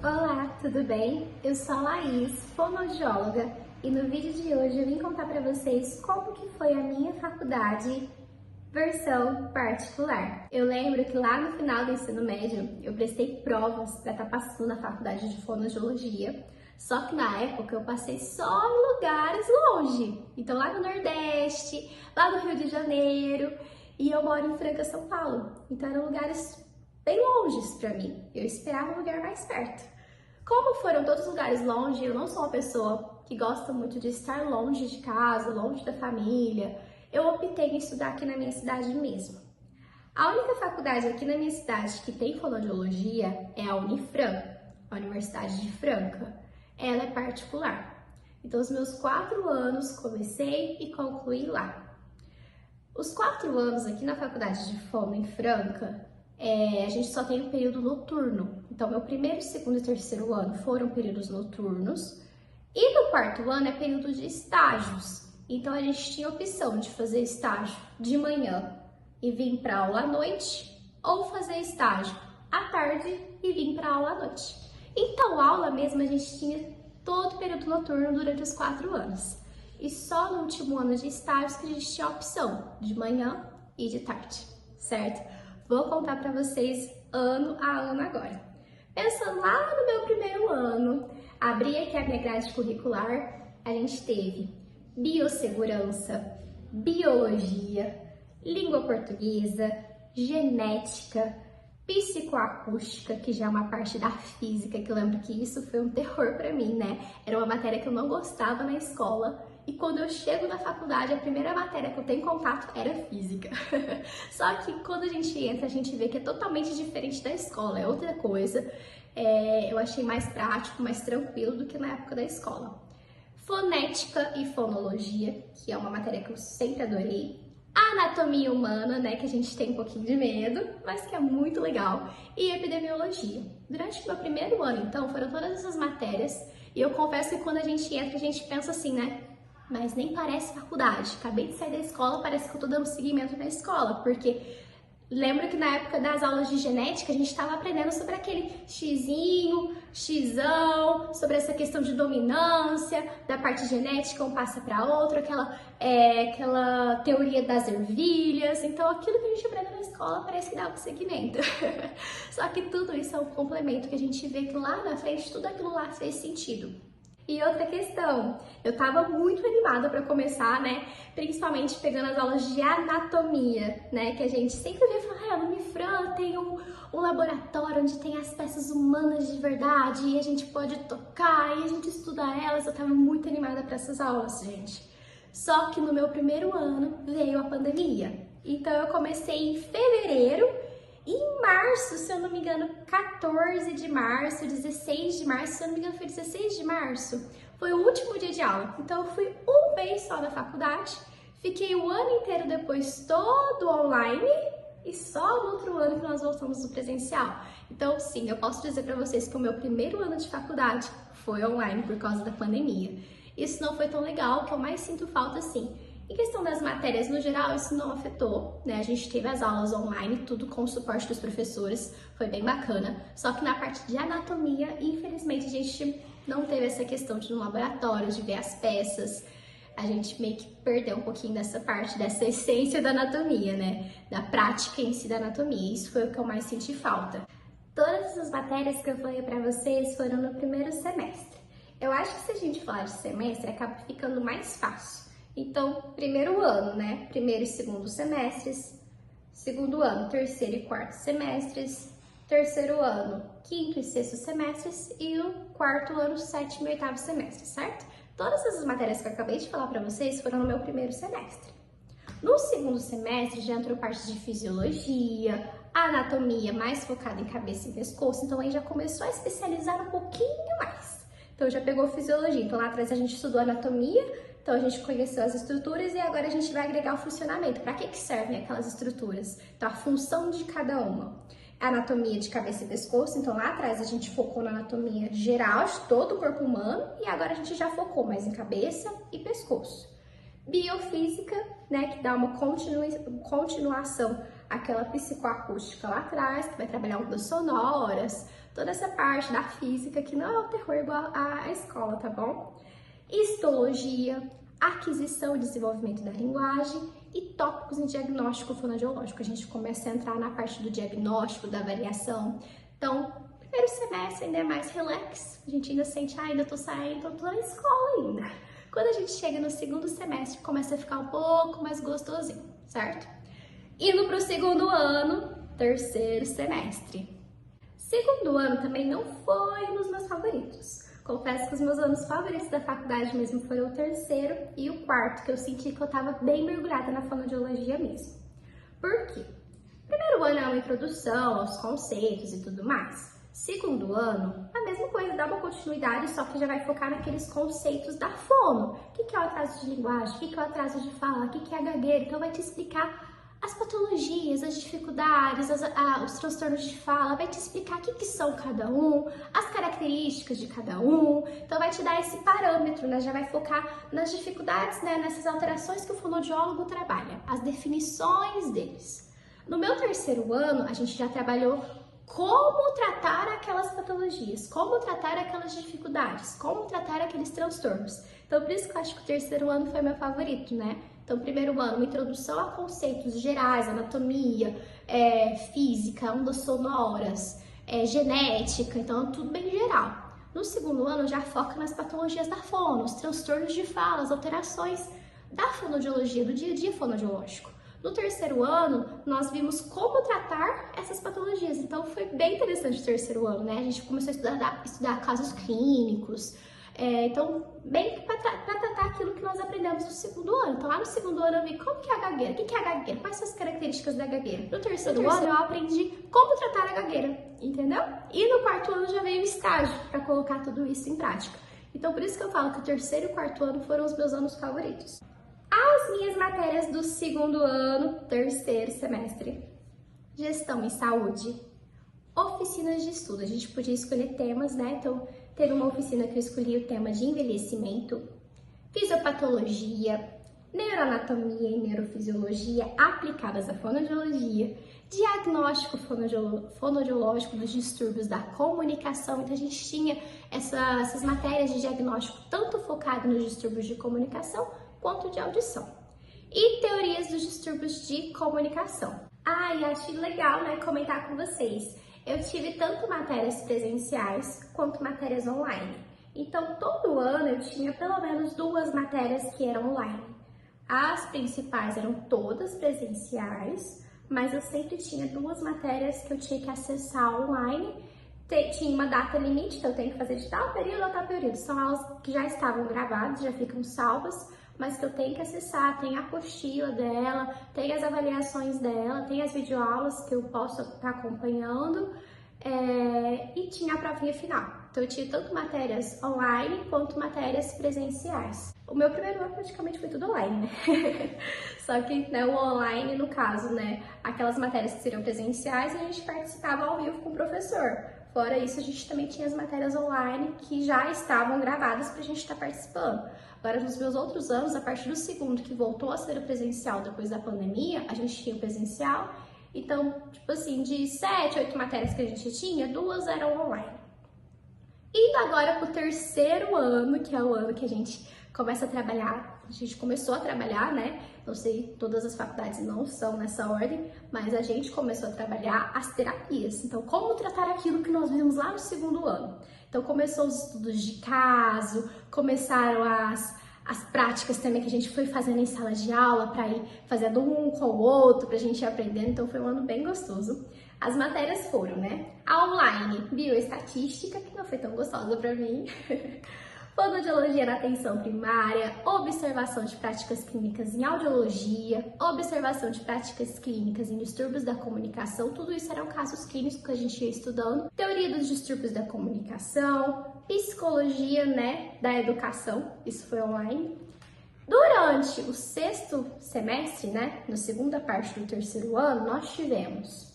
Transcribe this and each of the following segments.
Olá, tudo bem? Eu sou a Laís, fonoaudióloga, e no vídeo de hoje eu vim contar para vocês como que foi a minha faculdade versão particular. Eu lembro que lá no final do ensino médio eu prestei provas para estar passando na faculdade de fonoaudiologia, só que na época eu passei só em lugares longe, então lá no Nordeste, lá no Rio de Janeiro, e eu moro em Franca, São Paulo, então eram lugares bem longes para mim. Eu esperava um lugar mais perto. Como foram todos lugares longe, eu não sou uma pessoa que gosta muito de estar longe de casa, longe da família. Eu optei em estudar aqui na minha cidade mesmo. A única faculdade aqui na minha cidade que tem fonoaudiologia é a Unifran, a Universidade de Franca. Ela é particular. Então, os meus 4 anos comecei e concluí lá. Os 4 anos aqui na faculdade de fono em Franca, a gente só tem o período noturno. Então, meu primeiro, segundo e terceiro ano foram períodos noturnos. E no quarto ano é período de estágios. Então, a gente tinha a opção de fazer estágio de manhã e vir para aula à noite, ou fazer estágio à tarde e vir para aula à noite. Então, aula mesmo a gente tinha todo o período noturno durante os 4 anos. E só no último ano de estágios que a gente tinha a opção de manhã e de tarde, certo? Vou contar para vocês ano a ano agora. Pensando lá no meu primeiro ano, abri aqui a minha grade curricular, a gente teve biossegurança, biologia, língua portuguesa, genética, psicoacústica, que já é uma parte da física, que eu lembro que isso foi um terror para mim, né? Era uma matéria que eu não gostava na escola. E quando eu chego na faculdade, a primeira matéria que eu tenho contato era física. Só que quando a gente entra, a gente vê que é totalmente diferente da escola, é outra coisa. Eu achei mais prático, mais tranquilo do que na época da escola. Fonética e fonologia, que é uma matéria que eu sempre adorei. Anatomia humana, né, que a gente tem um pouquinho de medo, mas que é muito legal. E epidemiologia. Durante o meu primeiro ano, então, foram todas essas matérias. E eu confesso que quando a gente entra, a gente pensa assim, né? Mas nem parece faculdade. Acabei de sair da escola, parece que eu tô dando seguimento na escola, porque lembro que na época das aulas de genética a gente estava aprendendo sobre aquele xizinho, xizão, sobre essa questão de dominância, da parte genética, um passa para outro, aquela teoria das ervilhas. Então aquilo que a gente aprende na escola parece que dá um seguimento. Só que tudo isso é um complemento que a gente vê que lá na frente tudo aquilo lá fez sentido. E outra questão, eu tava muito animada para começar, né? Principalmente pegando as aulas de anatomia, né? Que a gente sempre vê falar, no Unifran tem um laboratório onde tem as peças humanas de verdade e a gente pode tocar e a gente estuda elas. Eu tava muito animada para essas aulas, gente. Só que no meu primeiro ano veio a pandemia. Então eu comecei em fevereiro. E em março, se eu não me engano, 14 de março, 16 de março, se eu não me engano foi 16 de março, foi o último dia de aula. Então eu fui um mês só na faculdade, fiquei o ano inteiro depois todo online e só no outro ano que nós voltamos do presencial. Então sim, eu posso dizer para vocês que o meu primeiro ano de faculdade foi online por causa da pandemia. Isso não foi tão legal, o que eu mais sinto falta assim. Em questão das matérias, no geral, isso não afetou, né? A gente teve as aulas online, tudo com o suporte dos professores, foi bem bacana. Só que na parte de anatomia, infelizmente, a gente não teve essa questão de ir no laboratório, de ver as peças. A gente meio que perdeu um pouquinho dessa parte, dessa essência da anatomia, né? Da prática em si da anatomia. Isso foi o que eu mais senti falta. Todas essas matérias que eu falei pra vocês foram no primeiro semestre. Eu acho que se a gente falar de semestre, acaba ficando mais fácil. Então, primeiro ano, né? Primeiro e segundo semestres. Segundo ano, terceiro e quarto semestres. Terceiro ano, quinto e sexto semestres. E no quarto ano, sétimo e oitavo semestre, certo? Todas essas matérias que eu acabei de falar para vocês foram no meu primeiro semestre. No segundo semestre, já entrou parte de fisiologia, anatomia mais focada em cabeça e pescoço. Então, aí já começou a especializar um pouquinho mais. Então, já pegou fisiologia. Então, lá atrás a gente estudou anatomia. Então, a gente conheceu as estruturas e agora a gente vai agregar o funcionamento. Para que servem aquelas estruturas? Então, a função de cada uma. A anatomia de cabeça e pescoço. Então, lá atrás a gente focou na anatomia geral de todo o corpo humano e agora a gente já focou mais em cabeça e pescoço. Biofísica, né, que dá uma continuação àquela psicoacústica lá atrás, que vai trabalhar ondas sonoras, toda essa parte da física, que não é o terror igual à escola, tá bom? Histologia, aquisição e desenvolvimento da linguagem e tópicos em diagnóstico fonoaudiológico. A gente começa a entrar na parte do diagnóstico, da avaliação. Então, primeiro semestre ainda é mais relax, a gente ainda sente, ainda tô saindo, tô na escola ainda. Quando a gente chega no segundo semestre, começa a ficar um pouco mais gostosinho, certo? Indo pro segundo ano, terceiro semestre. Segundo ano também não foi um dos meus favoritos. Confesso que os meus anos favoritos da faculdade mesmo foram o terceiro e o quarto, que eu senti que eu tava bem mergulhada na fonoaudiologia mesmo. Por quê? Primeiro ano é uma introdução aos conceitos e tudo mais. Segundo ano, a mesma coisa, dá uma continuidade, só que já vai focar naqueles conceitos da fono. O que é o atraso de linguagem? O que é o atraso de fala? O que é a gagueira? Então vai te explicar as patologias, as dificuldades, os transtornos de fala, vai te explicar o que são cada um, as características de cada um, então vai te dar esse parâmetro, né? Já vai focar nas dificuldades, né? Nessas alterações que o fonoaudiólogo trabalha, as definições deles. No meu terceiro ano, a gente já trabalhou como tratar aquelas patologias, como tratar aquelas dificuldades, como tratar aqueles transtornos. Então, por isso que eu acho que o terceiro ano foi meu favorito, né? Então, primeiro ano, uma introdução a conceitos gerais, anatomia, física, ondas sonoras, genética, então tudo bem geral. No segundo ano, já foca nas patologias da fono, os transtornos de fala, as alterações da fonoaudiologia, do dia a dia fonoaudiológico. No terceiro ano, nós vimos como tratar essas patologias, então foi bem interessante o terceiro ano, né? A gente começou a estudar casos clínicos, então, bem para tratar aquilo que nós aprendemos no segundo ano. Então, lá no segundo ano eu vi como que é a gagueira, o que é a gagueira, quais são as características da gagueira. No terceiro ano eu aprendi como tratar a gagueira, entendeu? E no quarto ano já veio o estágio para colocar tudo isso em prática. Então, por isso que eu falo que o terceiro e o quarto ano foram os meus anos favoritos. As minhas matérias do segundo ano, terceiro semestre: gestão em saúde, oficinas de estudo. A gente podia escolher temas, né? Então, teve uma oficina que eu escolhi o tema de envelhecimento, fisiopatologia, neuroanatomia e neurofisiologia aplicadas à fonoaudiologia, diagnóstico fonoaudiológico dos distúrbios da comunicação. Então, a gente tinha essas matérias de diagnóstico tanto focado nos distúrbios de comunicação quanto de audição. E teorias dos distúrbios de comunicação. E achei legal, né, comentar com vocês. Eu tive tanto matérias presenciais quanto matérias online. Então, todo ano eu tinha pelo menos 2 matérias que eram online. As principais eram todas presenciais, mas eu sempre tinha 2 matérias que eu tinha que acessar online. Tinha uma data limite, que eu tenho que fazer de tal período a tal período. São aulas que já estavam gravadas, já ficam salvas, mas que eu tenho que acessar. Tem a apostila dela, tem as avaliações dela, tem as videoaulas que eu posso estar acompanhando, e tinha a provinha final. Então eu tinha tanto matérias online quanto matérias presenciais. O meu primeiro ano praticamente foi tudo online, né? Só que, né, o online, no caso, né, aquelas matérias que seriam presenciais, a gente participava ao vivo com o professor. Fora isso, a gente também tinha as matérias online que já estavam gravadas para a gente estar participando. Agora, nos meus outros anos, a partir do segundo, que voltou a ser o presencial depois da pandemia, a gente tinha o presencial. Então, tipo assim, de 7, 8 matérias que a gente tinha, 2 eram online. Indo agora para o terceiro ano, que é o ano que a gente começa a trabalhar, a gente começou a trabalhar, né? Não sei, todas as faculdades não são nessa ordem, mas a gente começou a trabalhar as terapias. Então, como tratar aquilo que nós vimos lá no segundo ano? Então, começou os estudos de caso, começaram as práticas também que a gente foi fazendo em sala de aula para ir fazendo um com o outro, para a gente ir aprendendo. Então, foi um ano bem gostoso. As matérias foram, né? A online, bioestatística, que não foi tão gostosa para mim. Fonoaudiologia na atenção primária, observação de práticas clínicas em audiologia, observação de práticas clínicas em distúrbios da comunicação, tudo isso eram casos clínicos que a gente ia estudando, teoria dos distúrbios da comunicação, psicologia, né, da educação, isso foi online. Durante o sexto semestre, né, na segunda parte do terceiro ano, nós tivemos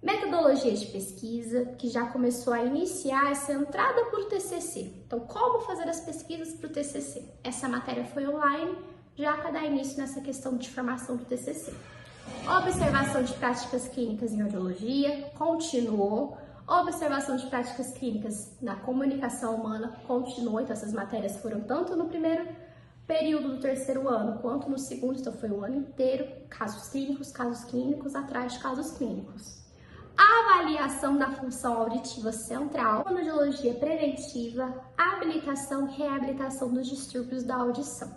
metodologia de pesquisa, que já começou a iniciar essa entrada para o TCC. Então, como fazer as pesquisas para o TCC? Essa matéria foi online, já para dar início nessa questão de formação do TCC. Observação de práticas clínicas em audiologia, continuou. Observação de práticas clínicas na comunicação humana continua, então essas matérias foram tanto no primeiro período do terceiro ano, quanto no segundo, então foi o ano inteiro, casos clínicos atrás de casos clínicos. Avaliação da função auditiva central, fonoaudiologia preventiva, habilitação e reabilitação dos distúrbios da audição.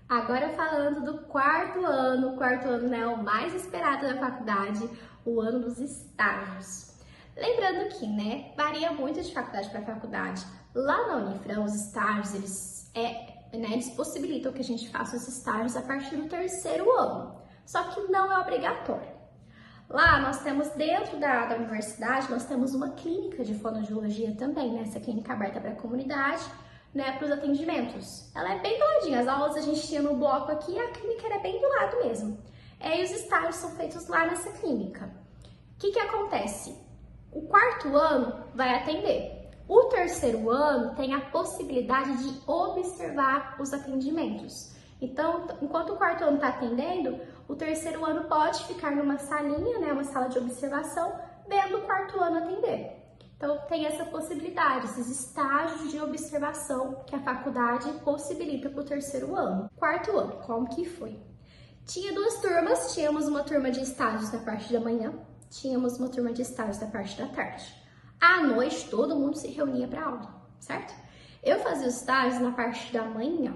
Agora falando do quarto ano é o mais esperado da faculdade, o ano dos estágios. Lembrando que, varia muito de faculdade para faculdade. Lá na Unifran, os estágios, eles possibilitam que a gente faça os estágios a partir do terceiro ano, só que não é obrigatório. Lá nós temos, dentro da universidade, nós temos uma clínica de fonoaudiologia também, essa clínica aberta para a comunidade, para os atendimentos. Ela é bem do ladinho, as aulas a gente tinha no bloco aqui e a clínica era bem do lado mesmo. E os estágios são feitos lá nessa clínica. O que acontece? O quarto ano vai atender. O terceiro ano tem a possibilidade de observar os atendimentos. Então, enquanto o quarto ano está atendendo, o terceiro ano pode ficar numa salinha, uma sala de observação, vendo o quarto ano atender. Então, tem essa possibilidade, esses estágios de observação que a faculdade possibilita para o terceiro ano. Quarto ano, como que foi? Tinha duas turmas, tínhamos uma turma de estágios da parte da manhã, tínhamos uma turma de estágios da parte da tarde. À noite, todo mundo se reunia para aula, certo? Eu fazia os estágios na parte da manhã.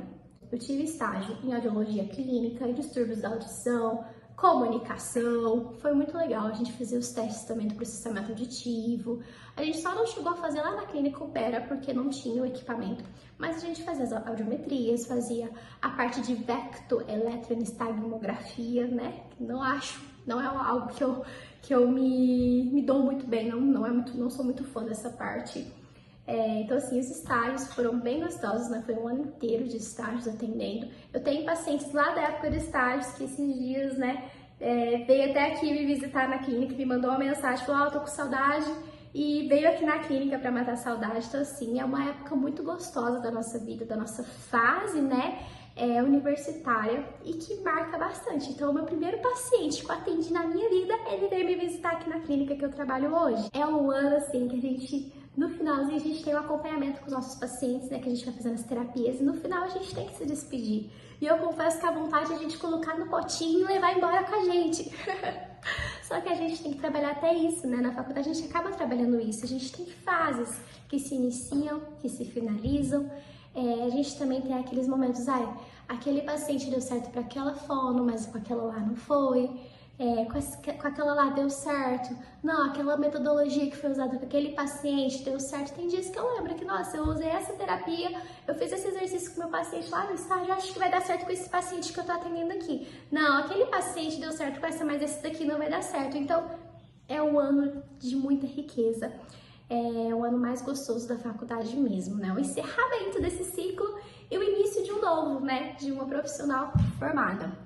Eu tive estágio em audiologia clínica, em distúrbios da audição, comunicação, foi muito legal. A gente fazia os testes também do processamento auditivo. A gente só não chegou a fazer lá na clínica Ubera porque não tinha o equipamento, mas a gente fazia as audiometrias, fazia a parte de vectoeletroencefalografia, não é algo que eu me dou muito bem, não sou muito fã dessa parte. Então, assim, os estágios foram bem gostosos, Foi um ano inteiro de estágios atendendo. Eu tenho pacientes lá da época de estágios que esses dias, veio até aqui me visitar na clínica, me mandou uma mensagem, falou, tô com saudade, e veio aqui na clínica para matar a saudade. Então, assim, é uma época muito gostosa da nossa vida, da nossa fase, universitária, e que marca bastante. Então, o meu primeiro paciente que eu atendi na minha vida, ele veio me visitar aqui na clínica que eu trabalho hoje. É um ano, assim, que a gente... No finalzinho, a gente tem um acompanhamento com os nossos pacientes, que a gente vai fazendo as terapias, e no final a gente tem que se despedir. E eu confesso que a vontade é a gente colocar no potinho e levar embora com a gente. Só que a gente tem que trabalhar até isso, Na faculdade a gente acaba trabalhando isso. A gente tem fases que se iniciam, que se finalizam. A gente também tem aqueles momentos, aquele paciente deu certo para aquela fono, mas com aquela lá não foi. Com aquela lá deu certo, não, aquela metodologia que foi usada para aquele paciente deu certo. Tem dias que eu lembro que, nossa, eu usei essa terapia, eu fiz esse exercício com o meu paciente lá no estágio, acho que vai dar certo com esse paciente que eu tô atendendo aqui. Não, aquele paciente deu certo com essa, mas esse daqui não vai dar certo. Então, é um ano de muita riqueza, é o ano mais gostoso da faculdade mesmo, O encerramento desse ciclo e o início de um novo, De uma profissional formada.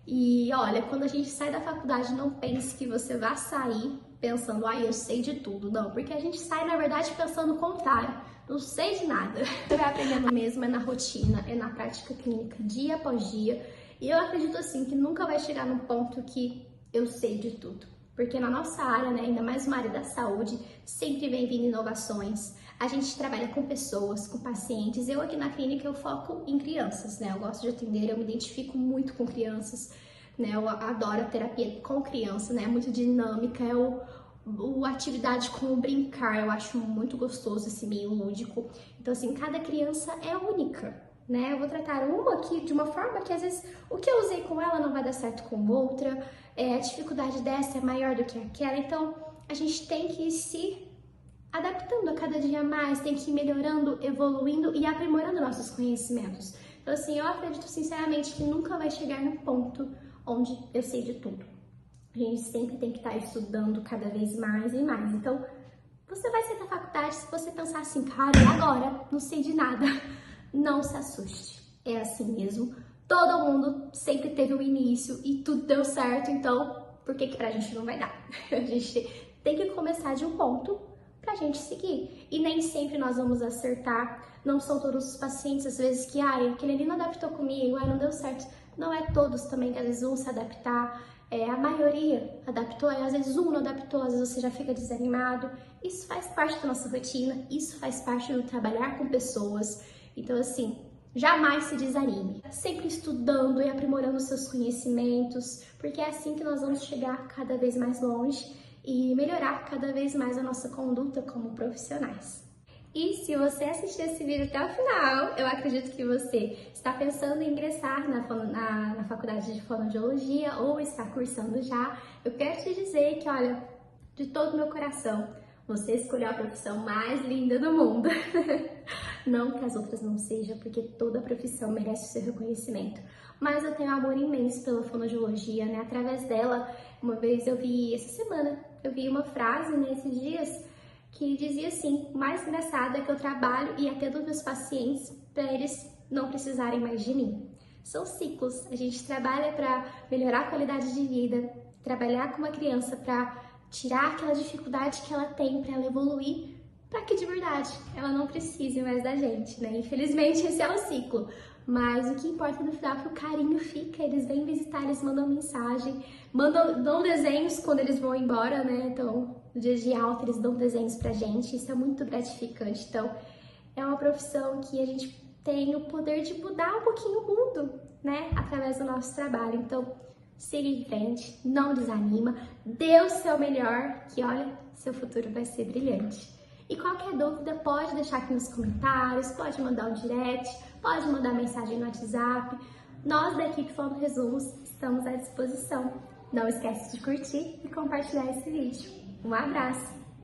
E olha, quando a gente sai da faculdade, não pense que você vai sair pensando, eu sei de tudo. Não, porque a gente sai, na verdade, pensando o contrário. Não sei de nada. Você vai aprendendo mesmo, é na rotina, é na prática clínica, dia após dia. E eu acredito, assim, que nunca vai chegar num ponto que eu sei de tudo. Porque na nossa área, ainda mais uma área da saúde, sempre vem vindo inovações. A gente trabalha com pessoas, com pacientes. Eu aqui na clínica eu foco em crianças, Eu gosto de atender, eu me identifico muito com crianças, Eu adoro a terapia com criança, É muito dinâmica, a atividade com o brincar, eu acho muito gostoso esse meio lúdico. Então, assim, cada criança é única, Eu vou tratar uma aqui de uma forma que às vezes o que eu usei com ela não vai dar certo com outra, a dificuldade dessa é maior do que aquela. Então, a gente tem que se adaptando a cada dia mais, tem que ir melhorando, evoluindo e aprimorando nossos conhecimentos. Então, assim, eu acredito sinceramente que nunca vai chegar no ponto onde eu sei de tudo. A gente sempre tem que estar estudando cada vez mais e mais. Então, você vai sair da faculdade se você pensar assim, cara, e agora? Não sei de nada. Não se assuste. É assim mesmo. Todo mundo sempre teve um início e tudo deu certo, então por que pra gente não vai dar? A gente tem que começar de um ponto pra gente seguir. E nem sempre nós vamos acertar, não são todos os pacientes, às vezes que, aquele ali não adaptou comigo, não deu certo. Não é todos também que às vezes vão se adaptar. a maioria adaptou, e às vezes um não adaptou, às vezes você já fica desanimado. Isso faz parte da nossa rotina, isso faz parte do trabalhar com pessoas. Então, assim, jamais se desanime. Sempre estudando e aprimorando seus conhecimentos, porque é assim que nós vamos chegar cada vez mais longe e melhorar cada vez mais a nossa conduta como profissionais. E se você assistir esse vídeo até o final, eu acredito que você está pensando em ingressar na faculdade de fonoaudiologia ou está cursando já. Eu quero te dizer que, olha, de todo o meu coração, você escolheu a profissão mais linda do mundo. Não que as outras não sejam, porque toda profissão merece o seu reconhecimento. Mas eu tenho um amor imenso pela fonoaudiologia, né? Através dela, uma vez essa semana, eu vi uma frase nesses dias que dizia assim: o mais engraçado é que eu trabalho e atendo meus pacientes para eles não precisarem mais de mim. São ciclos, a gente trabalha para melhorar a qualidade de vida, trabalhar com uma criança para tirar aquela dificuldade que ela tem para ela evoluir, para que de verdade ela não precise mais da gente, né? Infelizmente esse é o ciclo, mas o que importa no final é que o carinho fica, eles vêm visitar, eles mandam mensagem, dão desenhos quando eles vão embora, né? Então, no dia de alta eles dão desenhos pra gente, isso é muito gratificante. Então, é uma profissão que a gente tem o poder de mudar um pouquinho o mundo, né? Através do nosso trabalho. Então, siga em frente, não desanima, dê o seu melhor, que olha, seu futuro vai ser brilhante. E qualquer dúvida pode deixar aqui nos comentários, pode mandar um direct, pode mandar mensagem no WhatsApp. Nós da equipe Fono Resumos estamos à disposição. Não esquece de curtir e compartilhar esse vídeo. Um abraço!